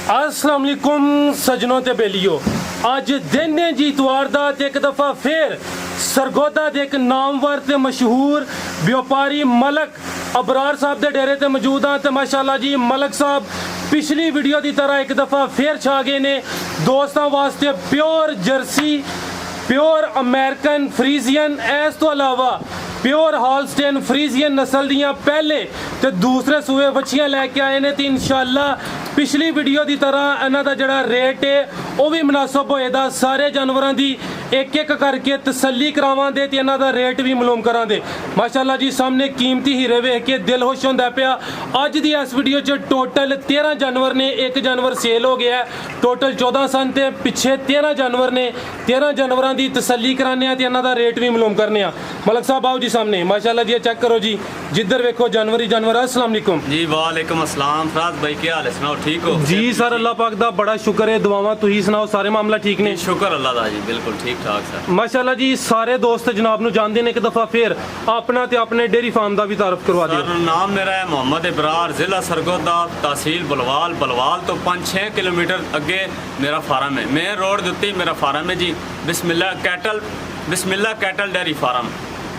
अस्सलाम वालेकुम सजनों ते बेलियो। अज दिन है जी इतवार दा ते एक दफ़ा फिर सरगोदा दे एक नामवर ते मशहूर व्यापारी मलक अबरार साहब दे डेरे ते मौजूद हाँ। ते माशाल्लाह जी मलक साहब पिछली वीडियो की तरह एक दफ़ा फिर छा गए ने दोस्तों वास्ते pure Jersey, pure American Friesian, इस तो अलावा प्योर हॉलस्टेन फ्रीजियन नस्ल दियाँ पहले ते दूसरे सूए बच्चियां लैके आए ने। तो इंशाल्लाह पिछली वीडियो की तरह इन्हां दा जिहड़ा रेट है वह भी मुनासिब होएगा। सारे जानवरों की एक एक करके तसल्ली करावांगे ते इन्हां दा रेट भी मालूम करांगे। माशाल्लाह जी सामने कीमती हीरे वेख के दिल खुश होंदा पिया। अज दी इस वीडियो च टोटल 13 जानवर ने, एक जानवर सेल हो गया है। टोटल 14 सन ते पिछे 13 जानवर ने। 13 जानवरों की तसल्ली कराने ते इन्हां दा रेट भी मालूम करने। मलक साहब आओ जी सामने। माशाल्लाह जी चेक करो जी, जिधर वेखो जानवर ही जानवर। अस्सलाम वालेकुम जी। वालेकुम अस्सलाम। फराज भाई क्या हाल है, सुनाओ ठीक हो? जी सर अल्लाह पाक दा बड़ा शुक्र है, दुआवां तुही सुनाओ, सारे मामला ठीक ने? शुक्र अल्लाह दा जी, बिल्कुल ठीक ठाक सर। माशाल्लाह जी सारे दोस्त जनाब नू जानते हैं। एक दफ़ा फिर अपना ते अपने डेयरी फार्म का भी तारफ करवा दियो। सर नाम मेरा है मोहम्मद इब्रार, जिला सरगोदा, तहसील बलवाल। बलवाल तो 5-6 किलोमीटर अगे मेरा फार्म है। मेन रोड के उत्ते मेरा फार्म है जी। बिस्मिल्ला कैटल डेयरी फार्म।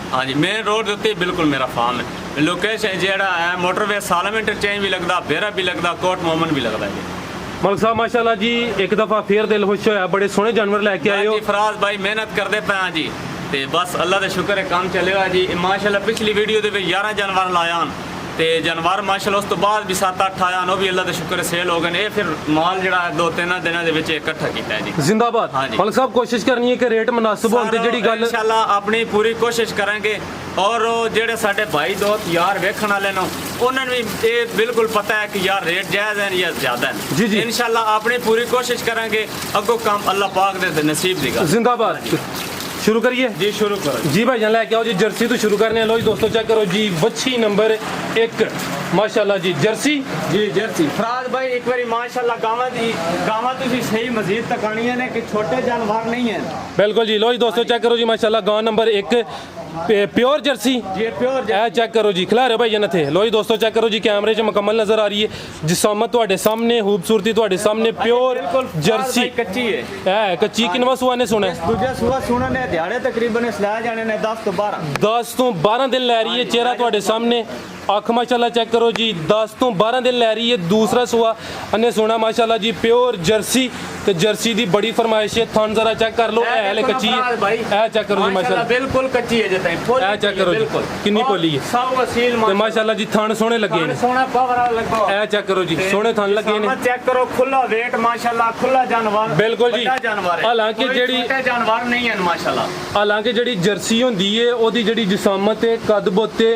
हाँ जी, मेन रोड के उत्ते बिल्कुल मेरा फार्म है। लोकेशन जेड़ा है मोटरवे सालम इंटरचेंज भी लगता, बेरा भी लगता, कोट मोमन भी लगता है। मलक साहब माशाल्लाह जी एक दफ़ा फिर दिल खुश होया, बड़े सोहने जानवर लैके आए हो। फराज भाई मेहनत करते पे हाँ जी, ते बस अल्लाह का शुक्र है काम चलेगा जी। माशाल्लाह पिछली वीडियो के 11 जानवर लाया ते जानवर माशाल्लाह उस तो बाद भी 7-8 आया, वो भी अल्लाह का शुक्र सेल हो गए। फिर माल जड़ा 2-3 दिनों के इकट्ठा किया है जी। जिंदाबाद। हाँ जी मलक साहब कोशिश करनी है कि रेट मुनासिब होने जेड़ी गल इंशाल्लाह अपनी पूरी कोशिश करेंगे। और जेडे साडे भाई दोस्त यार वेखण वाले ने उन्होंने भी ये बिल्कुल पता है कि यार रेट जायज़ है या ज़्यादा है। जी जी इंशाल्लाह अपनी पूरी कोशिश करेंगे, अगो काम अल्लाह पाक दे नसीब देगा। जिंदाबाद। शुरू करिए जी, शुरू करो जी भाई जान लैके आओ जी। जर्सी तो शुरू करने लो जी दोस्तों, चेक करो जी बच्ची नंबर 1 माशाल्लाह जी जर्सी। जी जर्सी फराज भाई एक बारी माशाल्लाह गावां तुसी सही मजीद तक आनी है कि छोटे जानवर नहीं है। बिल्कुल जी। लो जी दोस्तों चेक करो जी माशाल्लाह गांव नंबर 1 प्योर जर्सी। जी प्योर ए चेक करो जी, खिला रहे भाई जन थे। लो जी दोस्तों चेक करो जी, कैमरे च मुकम्मल नजर आ रही है। जिसामत तुहाडे सामने, खूबसूरती तुहाडे सामने, प्योर जर्सी कच्ची है। कच्ची किनवा सुआ ने सुना है? दूजा सुआ सुना ने दिहाड़े तकरीबन इसला जाने ने 10 तो 12 दिन लै रही है। चेहरा तुहाडे सामने, अख माशाल्लाह चेक करो जी 10 तो 12 दिन लै रही है। दूसरा सुआ अन्ने सोना माशाल्लाह जी प्योर जर्सी। तो जर्सी दी बड़ी फरमाइश है। थान जरा चेक कर लो, है कच्ची है। ए चेक करो जी माशाल्लाह बिल्कुल कच्ची है जताई फुल। ए चेक करो जी कितनी पोली है, सब वसील माशाल्लाह जी। थान सोने लगे ने, सोना पावर लगो। ए चेक करो जी सोने थान लगे ने। चेक करो खुला वेट माशाल्लाह, खुला जानवर बिल्कुल जी। हालांकि जेड़ी जानवर नहीं है माशाल्लाह, हालांकि जेड़ी जर्सी होंदी है ओदी जेड़ी जिसामत है कद बोते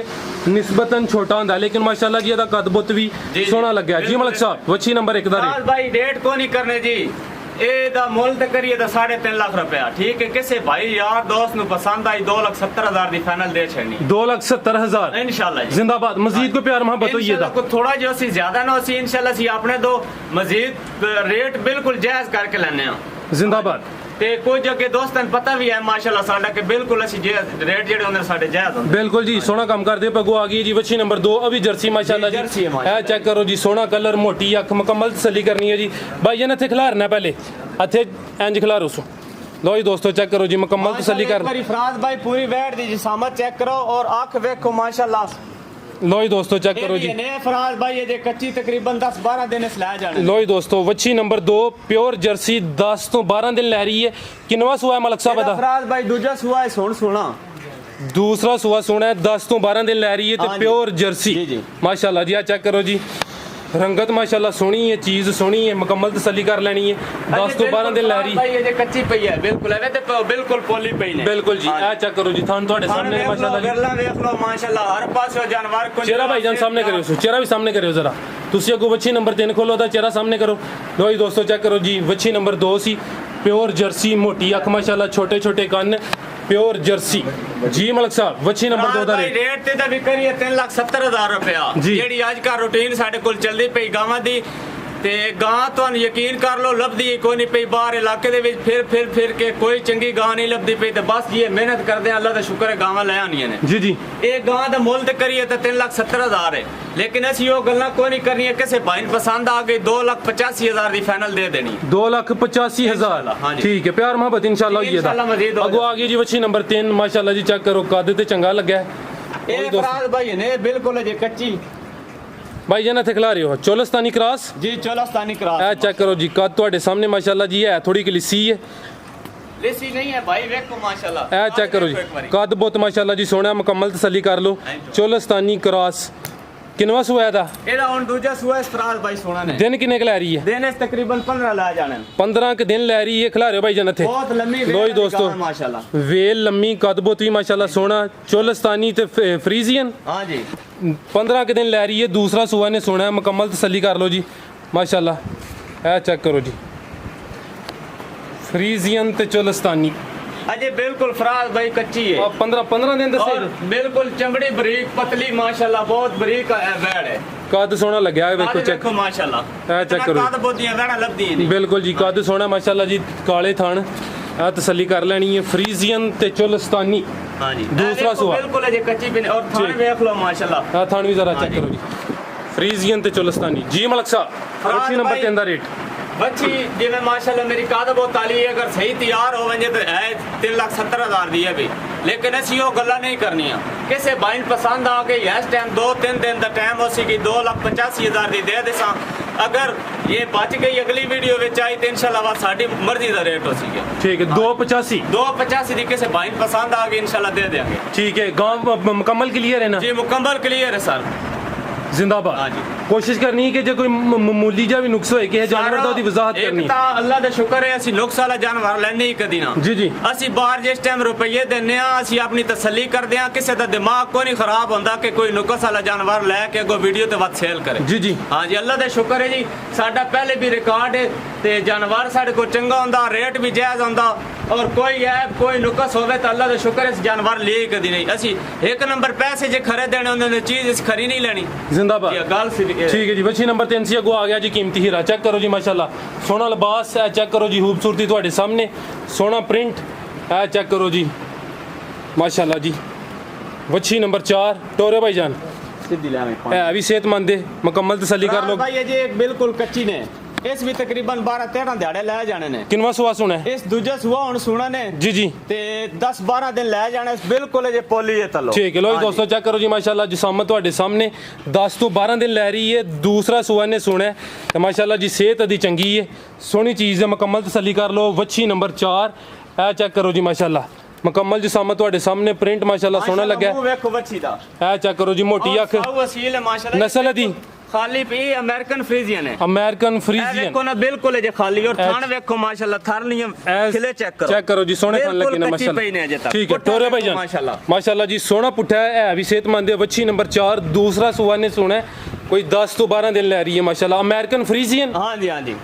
निस्बतन छोटा होंदा, लेकिन माशाल्लाह जी कद बुत भी सोहना लग्या जी। मलक साहब वच्छी नंबर 1 दा रेट भाई रेट को नहीं करने जी। एदा मुल ते करिए दा 3.5 लाख रुपया, ठीक है। किसे भाई यार दोस्त नु पसंद आई 2,70,000 दी फाइनल दे छड़नी। 2,70,000 इंशाल्लाह जी। जिंदाबाद। मजीद को प्यार मोहब्बत होइए दा को थोड़ा जो सी ज्यादा ना सी इंशाल्लाह सी अपने दो मजीद रेट बिल्कुल जायज करके लेने आ। जिंदाबाद। ते कोई जो के दोस्तन पता भी है माशाल्लाह साडा के बिल्कुल असि रेट जेडे होंदे साडे जायज होंदे। बिल्कुल जी सोना काम कर दे। पगो आ गई जी वच्छी नंबर 2 अभी जर्सी माशाल्लाह जी। है चेक करो जी सोना कलर, मोटी अख, मुकम्मल तसल्ली करनी है जी। भाई जन इत्थे खिलारना पहले हथे इंज खिलारो सो। लो जी दोस्तों चेक करो जी मुकम्मल तसल्ली कर। फराज भाई पूरी बैठ दी जिसामत चेक करो और आंख देखो माशाल्लाह। लो जी दोस्तों चेक करो जी फराज भाई ये कच्ची तकरीबन 10-12 दिन इसला जाने। लो जी दोस्तों वच्छी नंबर 2 प्योर जर्सी 10 तो 12 दिन लै रही है। किनवा सुआ है मलक साहब दा? फराज भाई दूजा सुआ है सोना। दूसरा सुआ सोना है 10 तो 12 दिन लै रही है। तो प्योर जर्सी माशाल्लाह जी। चेक करो जी रंगत माशाल्लाह सोहनी है, चीज सोहनी है, मुकम्मल तसल्ली कर लेनी है। 10 तो 12 दिन लै रही भाई ये कच्ची पई है बिल्कुल है ते बिल्कुल पोली पई ने। बिल्कुल जी। आ चेक करो जी थान ਤੁਹਾਡੇ सामने माशाल्लाह जी। गरला देख लो माशाल्लाह हर पासे जानवर को। चेहरा भाईजान सामने करियो सो, चेहरा भी सामने करियो जरा। तुसी अगो वच्छी नंबर 3 खोलो दा चेहरा सामने करो। लो जी दोस्तों चेक करो जी वच्छी नंबर 2 सी प्योर जर्सी, मोटी अख माशाल्लाह, छोटे छोटे कान, प्योर जर्सी जी। मलक साहब वच्छी नंबर 2 दा रेट ते भी करिए 3,70,000 रुपया। जेडी आज का रूटीन साडे कोल चलदी पई गावां दी ਤੇ ਗਾਂ ਤੁਹਾਨੂੰ ਯਕੀਨ ਕਰ ਲਓ ਲੱਭਦੀ ਕੋਈ ਨਹੀਂ ਪਈ ਬਾਹਰ ਇਲਾਕੇ ਦੇ ਵਿੱਚ ਫਿਰ ਕੇ ਕੋਈ ਚੰਗੀ ਗਾਂ ਨਹੀਂ ਲੱਭਦੀ ਪਈ ਤੇ ਬਸ ਇਹ ਮਿਹਨਤ ਕਰਦੇ ਆ ਅੱਲਾ ਦਾ ਸ਼ੁਕਰ ਹੈ ਗਾਵਾਂ ਲੈ ਆਉਂਦੀਆਂ ਨੇ ਜੀ ਜੀ ਇਹ ਗਾਂ ਦਾ ਮੁੱਲ ਤੇ ਕਰੀਏ ਤਾਂ 3,70,000 ਹੈ ਲੇਕਿਨ ਅਸੀਂ ਉਹ ਗੱਲਾਂ ਕੋਈ ਨਹੀਂ ਕਰਨੀਆਂ ਕਿਸੇ ਭਾਈ ਨੂੰ ਪਸੰਦ ਆ ਗਈ 2,85,000 ਦੀ ਫਾਈਨਲ ਦੇ ਦੇਣੀ 2,85,000 ਹਾਂਜੀ। ਠੀਕ ਹੈ ਪਿਆਰ मोहब्बत इंशाल्लाह ये इंशाल्लाह मज़ीद हो अगो आ गई जी वच्छी नंबर 3 माशाल्लाह जी चेक करो कद ते चंगा लगा ਇਹ ਫਰਾਜ਼ ਭਾਈ ਨੇ ਬਿਲਕੁਲ ਜੇ ਕੱਚੀ भाई जान इत्थे खिला रहे हो चोलस्तानी क्रॉस ਜੀ ਚੋਲਸਤਾਨੀ ਕਰਾਸ ए चेक करो जी कद ਤੁਹਾਡੇ ਸਾਹਮਣੇ माशाल्लाह जी है थोड़ी कलिसी है लेसी नहीं है भाई वेखो माशाल्लाह ए चेक करो जी कद बहुत माशाल्लाह जी सोना मुकम्मल तसल्ली कर लो चोलस्तानी क्रॉस किनवा सुआ दा ਇਹਦਾ ਹੁਣ ਦੂਜਾ ਸੂਆ ਇਸ ਫਰਾਜ਼ ਭਾਈ ਸੋਹਣਾ ਨੇ दिन किन्ने क लै रही है ਦਿਨ ਇਸ ਤਕਰੀਬਨ 15 ਲਾ ਜਾਣੇ 15 के दिन लै रही है खिला रहे हो भाई जान इत्थे ਬਹੁਤ ਲੰਮੀ लो जी दोस्तों माशाल्लाह वेल लम्मी कद बहुत भी माशाल्लाह सोना चोलस्तानी ते फ्रीजियन हाँ जी 15 के दिन लै रही है दूसरा सुआ ने सोना है मुकम्मल तसल्ली कर लो जी माशाल्लाह ए चेक करो जी फ्रीजियन ते चोलस्तानी अजय बिल्कुल फराज भाई कच्ची है 15 दिन और दसे बिल्कुल चमड़ी बरीक पतली माशाल्लाह बहुत बरीक बैड है कद सोना लग्या है देखो आज चेक देखो माशाल्लाह चेक करो कद बोदियां वैणा लभदी नहीं बिल्कुल जी कद सोना माशाल्लाह जी काले थान आ तसल्ली कर लेनी है फ्रीजियन ते चोलस्तानी हां जी दूसरा सुआ बिल्कुल अजय कच्ची भी और थान देख लो माशाल्लाह आ थान भी जरा चेक करो जी फ्रीजियन ते चोलस्तानी जी मलक साहब अच्छी नंबर 3 दा रेट बच्ची जिवें माशाल्लाह मेरी काद बहुत ताली है अगर सही तैयार हो वंजे तो है 3,70,000 दी है भी लेकिन असी वो गल्ला नहीं करनियां किसे भाई पसंद आ गई इस टाइम 2-3 दिन का टाइम हो सी 2,85,000 दी दे देसा अगर ये बच गई अगली वीडियो विच आई तो इंशाल्लाह साडी मर्जी दा रेट हो सी ठीक है 285 2,85 दी किसे भाई पसंद आ गई इंशाल्लाह दे देंगे ठीक है गांव मुकम्मल क्लियर है ना जी मुकम्मल क्लियर है सर जिंदाबाद हाँ जी। कोशिश करनी है कि जो कोई मामूली जा भी नुक्स होए कि जानवर दा दी वजाहत करनी एक ਤਾਂ ਅੱਲਾ ਦਾ ਸ਼ੁਕਰ ਹੈ ਅਸੀਂ ਨੁਕਸ ਵਾਲਾ ਜਾਨਵਰ ਲੈਣੇ ਹੀ ਕਦੀ ਨਾ जी जी ਅਸੀਂ ਬਾਹਰ ਜਿਸ ਟਾਈਮ ਰੁਪਈਏ ਦਿੰਨੇ ਆ ਅਸੀਂ ਆਪਣੀ ਤਸੱਲੀ ਕਰਦੇ ਆ ਕਿਸੇ ਦਾ ਦਿਮਾਗ ਕੋਈ ਨਹੀਂ ਖਰਾਬ ਹੁੰਦਾ ਕਿ ਕੋਈ ਨੁਕਸ ਵਾਲਾ ਜਾਨਵਰ ਲੈ ਕੇ ਅੱਗੋਂ ਵੀਡੀਓ ਤੇ ਵੱਧ ਸੇਲ ਕਰੇ जी जी ਹਾਂ ਜੀ ਅੱਲਾ ਦਾ ਸ਼ੁਕਰ ਹੈ ਜੀ ਸਾਡਾ ਪਹਿਲੇ ਵੀ ਰਿਕਾਰਡ ਹੈ ਤੇ ਜਾਨਵਰ ਸਾਡੇ ਕੋਲ ਚੰਗਾ ਹੁੰਦਾ ਰੇਟ ਵੀ ਜਾਇਜ਼ ਹੁੰਦਾ ਔਰ ਕੋਈ ਐਬ ਕੋਈ ਨੁਕਸ ਹੋਵੇ ਤਾਂ ਅੱਲਾ ਦਾ ਸ਼ੁਕਰ ਹੈ ਜਾਨਵਰ ਲਈ ਕਦੀ ਨਹੀਂ ਅਸੀਂ ਇੱਕ ਨੰਬਰ ਪੈਸੇ ਜੇ ਖਰੀਦਣੇ ਹੁੰਦੇ ਨੇ ਚੀਜ਼ ਅਸੀਂ ਖਰੀ ਨਹੀਂ ਲੈਣੀ जिंदाबाद ਇਹ ਗੱਲ ਸੀ ठीक है जी बच्ची नंबर 3 से अगो आ गया जी कीमती हीरा चेक करो जी माशाल्लाह सोना लिबास है चेक करो जी खूबसूरती ਤੁਹਾਡੇ सामने सोना प्रिंट है चेक करो जी माशाल्लाह जी बच्ची नंबर 4 टोरे भाईजान ਸਿੱਧੀ ਲੈ ਆਵੇਂ है भी सेहतमंद है मुकम्मल तसल्ली कर लो भाई ये जी एक बिल्कुल कच्ची ने ਇਸ ਵੀ ਤਕਰੀਬਨ 12-13 ਦਿਹਾੜੇ ਲੈ ਜਾਣੇ ਨੇ किनवा सुहा सुना है ਇਸ ਦੂਜਾ ਸੂਆ ਹੁਣ ਸੁਣਾ ਨੇ जी जी ਤੇ 10-12 ਦਿਨ ਲੈ ਜਾਣੇ ਬਿਲਕੁਲ ਜੇ ਪੋਲੀ ਹੈ ਤਲੋ ठीक है लो जी दोस्तों चेक करो जी माशाल्लाह जिसामत ਤੁਹਾਡੇ सामने 10 ਤੋਂ 12 दिन लै रही है दूसरा सुआ ने सुना है तो माशाल्लाह जी सेहत अदी चंगी है सोहनी चीज़ है मुकम्मल तसल्ली कर लो वच्छी नंबर 4 है चेक करो जी माशाल्लाह मुकम्मल जिसामत ਤੁਹਾਡੇ सामने प्रिंट माशाल्लाह सोहना लगा ਮੂੰਹ ਵੇਖੋ ਵੱਛੀ ਦਾ है चेक करो जी मोटी अख ਸਾਊ ਅਸੀਲ ਹੈ ਮਾਸ਼ਾਅੱਲਾ नस्ल दी ਖਾਲੀ ਪੀ ਅਮਰੀਕਨ ਫਰੀਜ਼ੀਅਨ ਹੈ अमेरिकन ਇਹ फ्रीजियन ਵੇਖੋ ਨਾ ਬਿਲਕੁਲ ਜੇ ਖਾਲੀ ਔਰ ਥਣ ਵੇਖੋ ਮਾਸ਼ਾਅੱਲਾ ਥਰ ਲੀਆਂ ਖਿਲੇ ਚੈੱਕ ਕਰੋ चेक करो जी सोने खान लगे ना बिल्कुल कच्ची पई ने अजे माशाल्लाह तक। ठीक है पुट्ठा टोरे देखो भाईजान माशाल्लाह। माशाल्लाह जी सोना पुट्ठा है भी सेहतमंद है वच्छी नंबर 4 दूसरा सुआ ने सुना है कोई 10 ਤੋਂ 12 दिन लै रही है माशाल्लाह अमेरिकन फ्रीजियन ਹਾਂ ਜੀ ਹਾਂ ਜੀ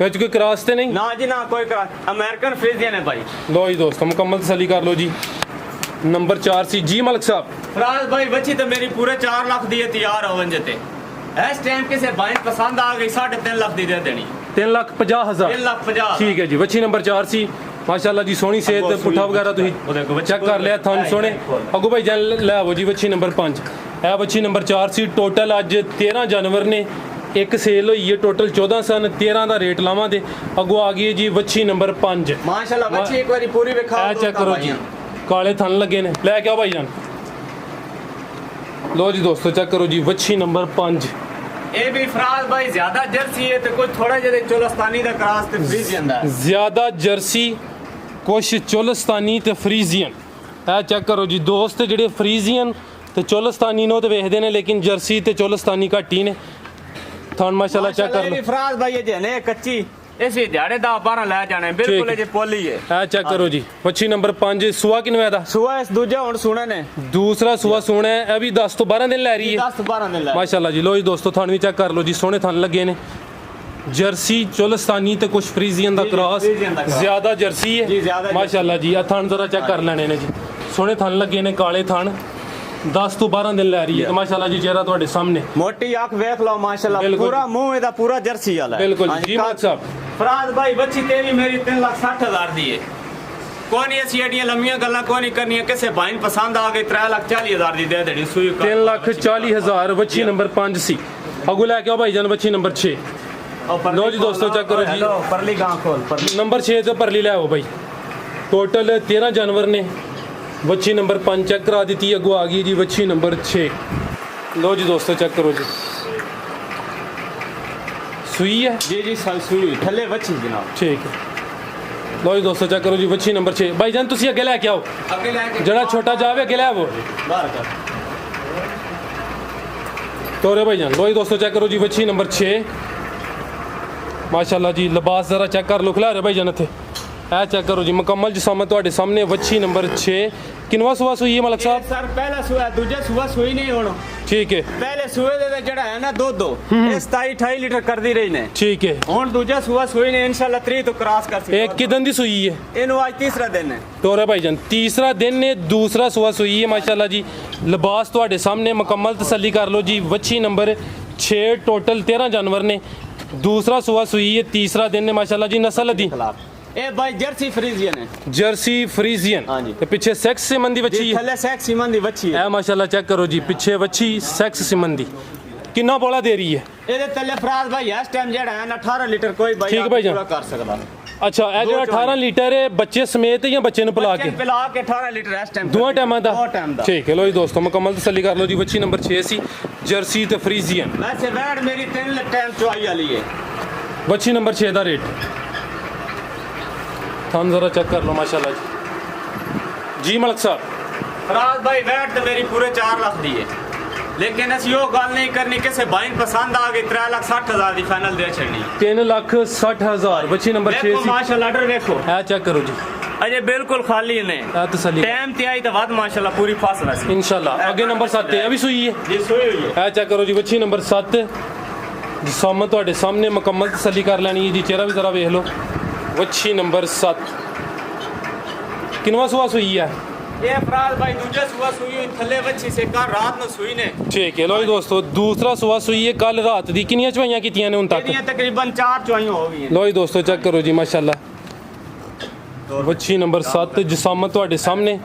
ਵਿੱਚ ਕੋਈ ਕ੍ਰਾਸ ਤੇ ਨਹੀਂ ਨਾ ਜੀ ਨਾ ਕੋਈ ਅਮਰੀਕਨ ਫਰੀਜ਼ੀਅਨ ਹੈ ਭਾਈ लो जी दोस्तों मुकम्मल तसल्ली कर लो जी नंबर 4 सी जी मलिक साहब ਫਰਾਜ਼ ਭਾਈ ਬੱਚੀ ਤਾਂ ਮੇਰੀ ਪੂਰੇ 4 ਲੱਖ ਦੀ ਹੈ ਤਿਆਰ ਹੋਵਨ ਜਤੇ ਇਸ ਟਾਈਮ ਕਿਸੇ ਭਾਈ ਪਸੰਦ ਆ ਗਈ 3.5 ਲੱਖ ਦੀ ਦੇ ਦੇਣੀ 3,50,000 3,50,000 ठीक है जी वच्छी नंबर 4 सी माशाल्लाह जी सोहनी सेहत ਅੱਗੋਂ ਪੁੱਠਾ ਸੂਈ ਵਗੈਰਾ ਉਹਦੇ ਕੋਲ ਤੁਸੀਂ ਬੱਚੀ ਚੈੱਕ ਕਰ ਲਿਆ ਤੁਹਾਨੂੰ ਸੋਹਣੇ ਅੱਗੋਂ ਭਾਈ ਜਾਨ ਲੈ ਆਵੋ ਜੀ ਵच्छੀ ਨੰਬਰ 5 ਇਹ ਵच्छੀ ਨੰਬਰ 4 ਸੀ ਟੋਟਲ ਅੱਜ 13 ਜਾਨਵਰ ਨੇ ਇੱਕ ਸੇਲ ਹੋਈ ਹੈ ਟੋਟਲ 14 ਸਨ 13 ਦਾ ਰੇਟ ਲਾਵਾਂਗੇ ਅੱਗੋਂ ਆ ਗਈ ਹੈ ਜੀ ਵच्छੀ ਨੰਬਰ 5 ਮਾਸ਼ਾਅੱਲਾ ਬੱਚੀ ਇੱਕ ਵਾਰੀ ਪੂਰੀ ਵਿਖਾ ਇਹ ਚੈੱਕ ਕਰੋ ਜੀ ਕਾਲੇ ਥਣ ਲੱਗੇ ਨੇ ਲੈ ਕੇ ਆਓ ਭਾਈ ਜਾਨ ਲੋ ਜੀ ਦੋਸਤੋ ਚੈੱਕ ਕਰੋ ਜੀ ਵच्छੀ ਨੰਬਰ 5 ਇਹ ਵੀ ਫਰਾਜ਼ ਭਾਈ ਜ਼ਿਆਦਾ ਜਰਸੀ ਹੈ ਤੇ ਕੋਈ ਥੋੜਾ ਜਿਹਾ ਚੋਲਸਤਾਨੀ ਦਾ ਕ੍ਰਾਸ ਤੇ ਫਰੀਜ਼ੀਅਨ ਦਾ ਜ਼ਿਆਦਾ ਜਰਸੀ ਕੁਛ ਚੋਲਸਤਾਨੀ ਤੇ ਫਰੀਜ਼ੀਅਨ ਇਹ ਚੈੱਕ ਕਰੋ ਜੀ ਦੋਸਤ ਜਿਹੜੇ ਫਰੀਜ਼ੀਅਨ ਤੇ ਚੋਲਸਤਾਨੀ ਨੂੰ ਤੇ ਵੇਖਦੇ ਨੇ ਲੇਕਿਨ ਜਰਸੀ ਤੇ ਚੋਲਸਤਾਨੀ ਘੱਟ ਹੀ ਨੇ ਥਣ ਮਾਸ਼ਾਅੱਲਾ ਚੈੱਕ ਕਰ ਇਹ ਲਓ ਵੀ ਫਰਾਜ਼ ਭਾਈ ਇਹ ਨੇ ਕੱਚੀ ਇਸੇ ਦਿਹਾੜੇ ਦਾ 12 ਲੈ ਜਾਣੇ ਬਿਲਕੁਲ ਜੇ ਪੋਲੀ ਹੈ ਇਹ ਚੈੱਕ ਕਰੋ ਜੀ ਵੱਛੀ ਨੰਬਰ 5 ਸੁਆ ਕਿਨਵੇਂ ਦਾ ਸੂਆ ਇਸ ਦੂਜਾ ਹੁਣ ਸੁਣਾ ਨੇ ਦੂਸਰਾ ਸੁਆ ਸੋਹਣਾ ਹੈ ਇਹ ਵੀ 10 ਤੋਂ 12 ਦਿਨ ਲੈ ਰਹੀ ਹੈ 10-12 ਦਿਨ ਲੈ ਮਾਸ਼ਾਅੱਲਾ ਜੀ ਲੋ ਜੀ ਦੋਸਤੋ ਥਣ ਵੀ ਚੈੱਕ ਕਰ ਲਓ ਜੀ ਸੋਹਣੇ ਥਣ ਲੱਗੇ ਨੇ ਜਰਸੀ ਚੋਲਸਤਾਨੀ ਤੇ ਕੁਝ ਫਰੀਜ਼ੀਅਨ ਦਾ ਜੀ, ਕ੍ਰਾਸ ਫਰੀਜ਼ੀਅਨ ਦਾ cross। ਜ਼ਿਆਦਾ ਜਰਸੀ ਜੀ, ਹੈ ਜ਼ਿਆਦਾ ਮਾਸ਼ਾਅੱਲਾ ਜੀ ਆ ਥਣ ਜ਼ਰਾ ਚੈੱਕ ਕਰ ਲੈਣੇ ਨੇ ਜੀ ਸੋਹਣੇ ਥਣ ਲੱਗੇ ਨੇ ਕਾਲੇ ਥਣ 10 ਤੋਂ 12 ਦਿਨ ਲੈ ਰਹੀ ਹੈ ਮਾਸ਼ਾਅੱਲਾ ਜੀ ਚਿਹਰਾ ਤੁਹਾਡੇ ਸਾਹਮਣੇ मोटी आंख वेख लो माशाल्लाह बिल्कुल। पूरा मुंह एदा पूरा जर्सी वाला है बिल्कुल हाँ जी मलिक साहब फराज भाई बच्ची तेरी मेरी 3,60,000 दी है कोई नहीं ऐसी एडियां लंबियां गल्लां कोई नहीं करनी किसे भाई ने पसंद आ गई 3,40,000 दी दे देनी सूई 3,40,000 ਵੱਛੀ ਨੰਬਰ 5 ਸੀ ਅਗੂ ਲੈ ਕੇ ਆਓ ਭਾਈ ਜਾਨ ਵੱਛੀ ਨੰਬਰ 6 लो जी दोस्तों चेक करो जी परली गां खोल परली नंबर 6 ਤੇ ਪਰਲੀ ਲੈ ਆਓ ਭਾਈ ਟੋਟਲ 13 ਜਾਨਵਰ ਨੇ ਵੱਛੀ ਨੰਬਰ 5 ਚੈੱਕ ਕਰਾ ਦਿੱਤੀ ਅੱਗੋਂ ਆ ਗਈ ਜੀ ਵੱਛੀ ਨੰਬਰ 6 ਲੋ ਜੀ ਦੋਸਤੋ ਚੈੱਕ ਕਰੋ ਜੀ ਸੂਈ ਹੈ जी जी सूई थल्ले बच्ची जनाब ਠੀਕ ਹੈ ਲੋ ਜੀ ਦੋਸਤੋ ਚੈੱਕ ਕਰੋ ਜੀ ਵੱਛੀ ਨੰਬਰ 6 ਭਾਈ ਜਾਨ ਤੁਸੀਂ ਅੱਗੇ ਲੈ ਕੇ ਆਓ आगे लेके ਜਿਹੜਾ ਛੋਟਾ ਜਾਵੇ ਅੱਗੇ ਲੈ ਆਵੋ बाहर कर ਤੋਰੇ ਭਾਈ ਜਾਨ ਲੋ ਜੀ ਦੋਸਤੋ ਚੈੱਕ ਕਰੋ ਜੀ ਵੱਛੀ ਨੰਬਰ 6 ਮਾਸ਼ਾਅੱਲਾ ਜੀ ਲਿਬਾਸ ਜ਼ਰਾ ਚੈੱਕ ਕਰ ਲੋ ਖਿਲਾ ਰਹੇ ਭਾਈ ਜਾਨ ਇੱਥੇ ਇਹ ਚੈੱਕ ਕਰੋ ਜੀ ਮੁਕੰਮਲ ਜਿਸਮ ਤੁਹਾਡੇ ਸਾਹਮਣੇ ਵੱਛੀ ਨੰਬਰ 6 ਕਿੰਨਵਾ ਸੂਆ ਸੂਈ ਹੈ ਮਲਕ ਸਾਹਿਬ सर पहला सुआ दूजे सुआ सुई नहीं होना ਠੀਕ ਹੈ पहले सुए दे जड़ा है ना दुध ये 27-28 लीटर कर दी रही ने ਠੀਕ ਹੈ हुन दूजा सुआ सुई ने इंशाल्लाह 3 तो क्रॉस कर सी ਇਹ ਕਿਦਨ ਦੀ ਸੂਈ ਹੈ इनु आज तीसरा दिन है ਤੋਰੇ ਭਾਈ ਜਾਨ ਤੀਸਰਾ ਦਿਨ ਨੇ ਦੂਸਰਾ ਸੂਆ ਸੂਈ ਹੈ ਮਾਸ਼ਾਅੱਲਾ ਜੀ ਲਿਬਾਸ ਤੁਹਾਡੇ ਸਾਹਮਣੇ ਮੁਕੰਮਲ ਤਸੱਲੀ ਕਰ ਲਓ ਜੀ ਵੱਛੀ ਨੰਬਰ 6 ਟੋਟਲ 13 ਜਾਨਵਰ ਨੇ ਦੂਸਰਾ ਸੂਆ ਸੂਈ ਹੈ ਤੀਸਰਾ ਦਿਨ ਨੇ ਮਾਸ਼ਾਅੱਲਾ ਜੀ ਨਸਲ ਦੀ खिलाफ ए भाई जर्सी फ्रीजियन है ਜਰਸੀ ਫਰੀਜ਼ੀਅਨ हाँ जी। ਤੇ ਪਿੱਛੇ ਸੈਕਸ ਸਿਮਨ ਦੀ ਵੱਛੀ जी ਹੈ थल्ले सेक्सी मन दी बच्ची है ਇਹ ਮਾਸ਼ਾਅੱਲਾ ਚੈੱਕ ਕਰੋ ਜੀ ਪਿੱਛੇ ਵੱਛੀ ਸੈਕਸ ਸਿਮਨ ਦੀ ਕਿੰਨਾ ਬੋਲਾ ਦੇ ਰਹੀ ਹੈ ਇਹਦੇ ਥੱਲੇ ਫਰਾਜ਼ ਭਾਈ ਇਸ ਟਾਈਮ ਜਿਹੜਾ ਹੈ ਨਾ 18 ਲੀਟਰ ਕੋਈ ਭਾਈ ਠੀਕ ਭਾਈ ਜਾਨ। ਪੂਰਾ ਕਰ ਸਕਦਾ ਅੱਛਾ ਇਹ ਜਿਹੜਾ 18 ਲੀਟਰ ਹੈ ਬੱਚੇ ਸਮੇਤ ਜਾਂ ਬੱਚੇ ਨੂੰ ਪਿਲਾ ਕੇ ਪਿਲਾ ਕੇ 18 ਲੀਟਰ ਇਸ ਟਾਈਮ ਦੋਵਾਂ ਟਾਈਮਾਂ ਦਾ ਦੋ ਟਾਈਮ ਦਾ ਠੀਕ ਹੈ ਲੋ ਜੀ ਦੋਸਤੋ ਮੁਕੰਮਲ ਤਸੱਲੀ ਕਰ ਲਓ ਜੀ ਵੱਛੀ ਨੰਬਰ 6 ਸੀ ਜਰਸੀ ਤੇ ਫਰੀਜ਼ੀਅਨ ਵੈਸੇ ਵੈੜ ਮੇਰੀ 3 ਟਾਈਮ ਚੁਆਈ ਵਾਲੀ ਹੈ ਵੱਛੀ ਨੰਬਰ 6 ਦਾ ਰੇਟ ਥਾਨ ਜ਼ਰਾ ਚੈੱਕ ਕਰ ਲਓ ਮਾਸ਼ਾਅੱਲਾ ਜੀ ਜੀ ਮਲਕ ਸਾਹਿਬ ਫਰਾਜ਼ ਭਾਈ ਵੈੜ ਤੇ ਮੇਰੀ ਪੂਰੇ 4 ਲੱਖ ਦੀ ਹੈ ਲੇਕਿਨ ਅਸੀਂ ਉਹ ਗੱਲ ਨਹੀਂ ਕਰਨੀ ਕਿਸੇ ਭਾਈ ਨੂੰ ਪਸੰਦ ਆ ਗਈ 3,60,000 ਦੀ ਫਾਈਨਲ ਦੇ ਛੱਡਣੀ 3,60,000 ਵੱਛੀ ਨੰਬਰ 6 ਵੇਖੋ ਸੀ ਮਾਸ਼ਾਅੱਲਾ ਆਰਡਰ ਵੇਖੋ ਇਹ ਚੈੱਕ ਕਰੋ ਜੀ ਅਜੇ ਬਿਲਕੁਲ ਖਾਲੀ ਨੇ ਇਹ ਤਸੱਲੀ ਟਾਈਮ ਤੇ ਆਈ ਤਾਂ ਵੱਧ ਮਾਸ਼ਾਅੱਲਾ ਪੂਰੀ ਫਸਲ ਸੀ ਇਨਸ਼ਾਅੱਲਾ ਅੱਗੇ ਨੰਬਰ 7 ਤੇ ਇਹ ਵੀ ਸੂਈ ਹੈ ਜੀ ਸੋਈ ਹੋਈ ਹੈ ਇਹ ਚੈੱਕ ਕਰੋ ਜੀ ਵੱਛੀ ਨੰਬਰ 7 ਜਿਸਮ ਤੁਹਾਡੇ ਸਾਹਮਣੇ ਮੁਕੰਮਲ ਤਸੱਲੀ ਕਰ ਲੈਣੀ ਹੈ ਜੀ ਚਿਹਰਾ ਵੀ ਜ਼ਰਾ ਵੇਖ ਲਓ ਵੱਛੀ ਨੰਬਰ 7 ਕਿੰਨਵਾ ਸੂਆ ਸੂਈ ਹੈ ਇਹ ਫਰਾਜ਼ ਭਾਈ ਦੂਜੇ ਸੁਆ ਸੂਈ ਹੋਈ ਥੱਲੇ ਬੱਚੀ ਸੇ ਕੱਲ ਰਾਤ ਨੂੰ ਸੂਈ ਨੇ ਠੀਕ ਹੈ ਲੋ ਜੀ ਦੋਸਤੋ ਦੂਸਰਾ ਸੂਆ ਸੂਈ ਹੈ ਕੱਲ ਰਾਤ ਦੀ ਕਿੰਨੀਆਂ ਚਵਾਈਆਂ ਕੀਤੀਆਂ ਨੇ ਹੁਣ ਤੱਕ ਇਹਦੀਆਂ ਤਕਰੀਬਨ 4 ਚੁਆਈਆਂ ਹੋ ਗਈਆਂ ਲੋ ਜੀ ਦੋਸਤੋ ਚੈੱਕ ਕਰੋ ਜੀ ਮਾਸ਼ਾਅੱਲਾ ਵੱਛੀ ਨੰਬਰ 7 ਜਿਸਮ ਤੁਹਾਡੇ ਸਾਹਮਣੇ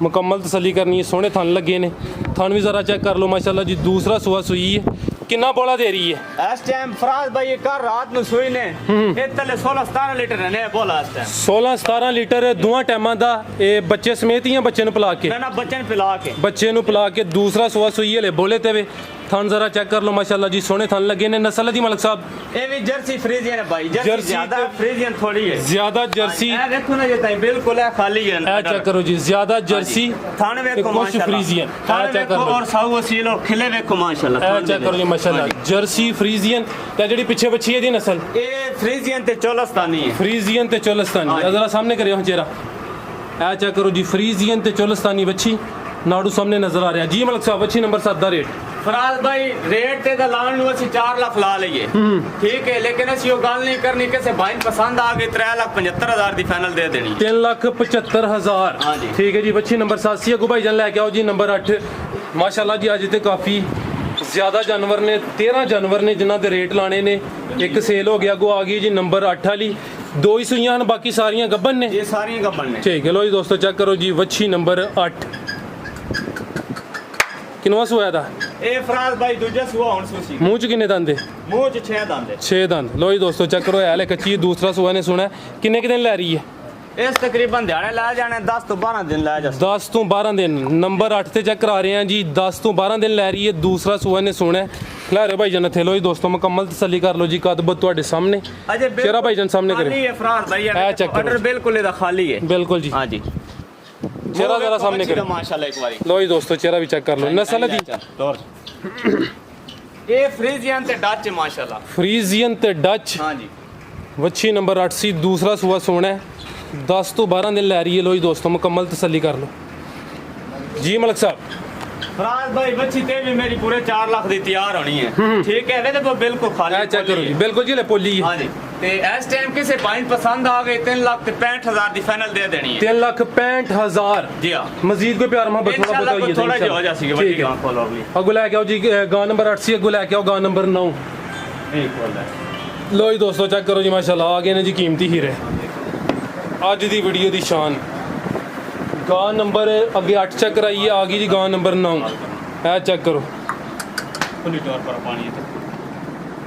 ਮੁਕੰਮਲ ਤਸੱਲੀ ਕਰਨੀ ਹੈ ਸੋਹਣੇ ਥਣ ਲੱਗੇ ਨੇ ਥਣ ਵੀ ਜ਼ਰਾ ਚੈੱਕ ਕਰ ਲਓ ਮਾਸ਼ਾਅੱਲਾ ਜੀ ਦੂਸਰਾ ਸੂਆ ਸੂਈ ਹੈ ਕਿੰਨਾ ਬੋਲਾ ਦੇ ਰਹੀ ਹੈ ਇਸ ਟਾਈਮ ਫਰਾਜ਼ ਭਾਈ ਇਹ ਕੱਲ ਰਾਤ ਨੂੰ ਸੂਈ ਨੇ ਇਹ ਥੱਲੇ 16-17 ਲੀਟਰ ਨੇ ਬੋਲਾ ਇਸ ਟਾਈਮ 16-17 ਲੀਟਰ ਦੋਵਾਂ ਟਾਈਮਾਂ ਦਾ ਇਹ ਬੱਚੇ ਸਮੇਤ ਹੀ ਆ ਬੱਚੇ ਨੂੰ ਪਿਲਾ ਕੇ ਨਾ ਨਾ ਬੱਚਨ ਪਿਲਾ ਕੇ ਬੱਚੇ ਨੂੰ ਪਿਲਾ ਕੇ ਦੂਸਰਾ ਸੂਆ ਸੂਈ ਹਲੇ ਬੋਲੇ ਤੇ ਵੇ ਥਣ ਜ਼ਰਾ ਚੈੱਕ ਕਰ ਲਓ ਮਾਸ਼ਾਅੱਲਾ ਜੀ ਸੋਹਣੇ ਥਣ ਲੱਗੇ ਨੇ ਨਸਲ ਦੀ ਮਲਕ ਸਾਹਿਬ ਇਹ ਵੀ ਜਰਸੀ ਫਰੀਜ਼ੀਅਨ ਹੈ ਭਾਈ ਜਰਸੀ ਜਰਸੀ ਜ਼ਿਆਦਾ ਤੇ- ਫਰੀਜ਼ੀਅਨ ਥੋੜੀ ਹੈ ਜ਼ਿਆਦਾ ਜਰਸੀ ਇਹ ਦੇਖੋ ਨਾ ਜੇ ਤਾਈ ਬਿਲਕੁਲ ਹੈ ਖਾਲੀ ਹੈ ਇਹ ਚੈੱਕ ਕਰੋ ਜੀ ਜ਼ਿਆਦਾ ਜਰਸੀ ਥਣ ਤੇ ਵੇਖੋ ਕੁਛ ਮਾਸ਼ਾਅੱਲਾ ਫਰੀਜ਼ੀਅਨ ਥਣ ਇਹ ਚੈੱਕ ਕਰ ਵੇਖੋ ਲਓ ਔਰ ਸਾਊ ਅਸੀਲ ਔਰ ਖਿਲੇ ਵੇਖੋ ਮਾਸ਼ਾਅੱਲਾ ਇਹ ਚੈੱਕ ਕਰੋ ਜੀ ਮਾਸ਼ਾਅੱਲਾ ਜਰਸੀ ਫਰੀਜ਼ੀਅਨ ਤੇ ਜਿਹੜੀ ਪਿੱਛੇ ਬੱਚੀ ਹੈ ਦੀ ਨਸਲ ਇਹ ਫਰੀਜ਼ੀਅਨ ਤੇ ਚੋਲਸਤਾਨੀ ਹੈ ਫਰੀਜ਼ੀਅਨ ਤੇ ਚੋਲਸਤਾਨੀ ਇਹ ਜ਼ਰਾ ਸਾਹਮਣੇ ਕਰਿਓ ਹੁਣ ਚਿਹਰਾ ਇਹ ਚੈੱਕ ਕਰੋ ਜੀ ਫਰੀਜ਼ੀਅਨ ਤੇ ਚੋਲਸਤਾਨੀ ਬੱਚੀ ਨਾੜੂ ਸਾਹਮਣੇ ਨਜ਼ਰ ਆ ਰਿਹਾ ਜੀ ਮਲਕ ਸਾਹਿਬ ਬੱਚੀ ਨੰਬਰ 7 ਦਾ ਰੇਟ ਫਰਾਜ਼ ਭਾਈ ਰੇਟ ਤੇ ਤਾਂ ਲਾਣ ਨੂੰ ਅਸੀਂ 4 ਲੱਖ ਲਾ ਲਈਏ ਠੀਕ ਹੈ ਲੇਕਿਨ ਅਸੀਂ ਉਹ ਗੱਲ ਨਹੀਂ ਕਰਨੀ ਕਿਸੇ ਭਾਈ ਨੂੰ ਪਸੰਦ ਆ ਗਈ 3,75,000 ਦੀ ਫਾਈਨਲ ਦੇ ਦੇਣੀ 3,75,000 हाँ जी। ਠੀਕ ਹੈ ਜੀ ਬੱਚੀ ਨੰਬਰ 7 ਸੀ ਅਗੂ ਭਾਈ ਜਾਨ ਲੈ ਕੇ ਆਓ ਜੀ ਨੰਬਰ 8 ਮਾਸ਼ਾਅੱਲਾ ਜੀ ਅੱਜ ਤੇ ਕਾਫੀ ਜ਼ਿਆਦਾ ਜਾਨਵਰ ਨੇ 13 ਜਾਨਵਰ ਨੇ ਜਿਨ੍ਹਾਂ ਦੇ ਰੇਟ ਲਾਣੇ ਨੇ ਇੱਕ ਸੇਲ ਹੋ ਗਿਆ ਅਗੂ ਆ ਗਈ ਜੀ ਨੰਬਰ 8 ਵਾਲੀ ਦੋ ਹੀ ਸੂਈਆਂ ਹਨ ਬਾਕੀ ਸਾਰੀਆਂ ਗੱਬਨ ਨੇ ਇਹ ਸਾਰੀਆਂ ਗੱਬਣ ਨੇ ਠੀਕ ਹੈ ਲੋ ਜੀ ਦੋਸਤੋ ਚੈੱਕ ਕਰੋ ਜੀ ਵੱਛੀ ਨੰਬਰ 8 ਕਿੰਨਵਾ ਸੂਆ ਦਾ ਇਹ ਫਰਾਜ਼ ਭਾਈ ਦੂਜਾ ਸੂਆ ਹੁਣ ਸੂਸੀ ਮੂੰਹ ਚ ਕਿੰਨੇ ਦੰਦ ਮੂੰਹ ਚ 6 ਦੰਦ 6 ਦੰਦ ਲੋ ਜੀ ਦੋਸਤੋ ਚੈੱਕ ਕਰੋ ਐਲੇ ਕੱਚੀ ਹੈ, ਦੂਸਰਾ ਸੂਆ ਨੇ ਸੁਣਾ ਕਿੰਨੇ ਕਿ ਦਿਨ ਲੈ ਰਹੀ ਹੈ ਇਸ ਤਕਰੀਬਨ ਦਿਹਾੜੇ ਲਾ ਜਾਣੇ 10 ਤੋਂ 12 ਦਿਨ ਲੈ ਜਾ 10 ਤੋਂ 12 ਦਿਨ ਨੰਬਰ 8 ਤੇ ਚੈੱਕ ਕਰਾ ਰਹੇ ਹਾਂ ਜੀ 10 ਤੋਂ 12 ਦਿਨ ਲੈ ਰਹੀ ਹੈ ਦੂਸਰਾ ਸੂਆ ਨੇ ਸੋਣਾ ਖਿਲਾਰੇ ਭਾਈ ਜਨ ਥੇ ਲੋ ਜੀ ਦੋਸਤੋ ਮੁਕੰਮਲ ਤਸੱਲੀ ਕਰ ਲਓ ਜੀ ਕਦਬਤ ਤੁਹਾਡੇ ਸਾਹਮਣੇ ਅਜੇ ਚਿਹਰਾ ਭਾਈ ਜਨ ਸਾਹਮਣੇ ਖਾਲੀ ਕਰੇ ਹੈ ਫਰਾਜ਼ ਭਾਈ ਇਹ check ਕਰੋ। ਆਰਡਰ ਬਿਲਕੁਲ ਇਹਦਾ ਖਾਲੀ ਹੈ ਬਿਲਕੁਲ ਜੀ ਹਾਂ ਜੀ ਚਿਹਰਾ ਜ਼ਰਾ ਸਾਹਮਣੇ ਕਰੇ ਮਾਸ਼ਾਅੱਲਾ ਇੱਕ ਵਾਰੀ ਲੋ ਜੀ ਦੋਸਤੋ ਚਿਹਰਾ ਵੀ ਚੈੱਕ ਕਰ ਲਓ ਨਸਲ ਦੀ ਇਹ ਫਰੀਜ਼ੀਅਨ ਤੇ ਡੱਚ ਮਾਸ਼ਾਅੱਲਾ ਫਰੀਜ਼ੀਅਨ ਤੇ ਡੱਚ ਹਾਂ ਜੀ ਵੱਛੀ ਨੰਬਰ 8 ਸੀ ਦੂਸਰਾ ਸੂਆ ਸੋਣਾ ਹੈ 10 ਤੋਂ 12 ਦਿਨ ਲੈ ਰਹੀ ਹੈ ਲੋ ਜੀ ਦੋਸਤੋ ਮੁਕੰਮਲ ਤਸੱਲੀ ਕਰ ਲਓ ਜੀ ਮਲਕ ਸਾਹਿਬ फराज भाई बच्ची ते भी मेरी पूरे 4 लाख दी तैयार होनी है ठीक है वेदे बिल्कुल खाली ਇਹ ਚੈੱਕ ਕਰੋ ਜੀ ਬਿਲਕੁਲ ਜੀ ਲੈ ਪੋਲੀ ਹੈ हाँ जी ते इस टाइम किसे भाई पसंद आ गई 3,65,000 दी फाइनल दे देनी है 3,65,000 जी हां ਮਜ਼ੀਦ ਕੋਈ ਪਿਆਰ ਮੁਹੱਬਤ ਥੋੜਾ इंशाल्लाह ਬਤਾਈਏ थोड़ा जो हो जासी बड़ी गां खोलो अगली ਅੱਗੋਂ ਲੈ ਕੇ ਆਓ ਜੀ ਗਾਂ ਨੰਬਰ 8 ਸੀ ਅੱਗੋਂ ਲੈ ਕੇ ਆਓ ਗਾਂ ਨੰਬਰ 9 नहीं खोल है ਲੋ ਜੀ ਦੋਸਤੋ ਚੈੱਕ ਕਰੋ ਜੀ ਮਾਸ਼ਾਅੱਲਾ ਆ ਗਏ ਨੇ ਜੀ ਕੀਮਤੀ ਹੀਰੇ ਅੱਜ ਦੀ ਵੀਡੀਓ ਦੀ ਸ਼ਾਨ ਗਾਂ ਨੰਬਰ ਅੱਗੇ 8 ਚੈੱਕ ਕਰਾਈਏ ਆ ਗਈ ਜੀ ਗਾਂ ਨੰਬਰ 9 ਇਹ ਚੈੱਕ ਕਰੋ खुली तौर पर पानी है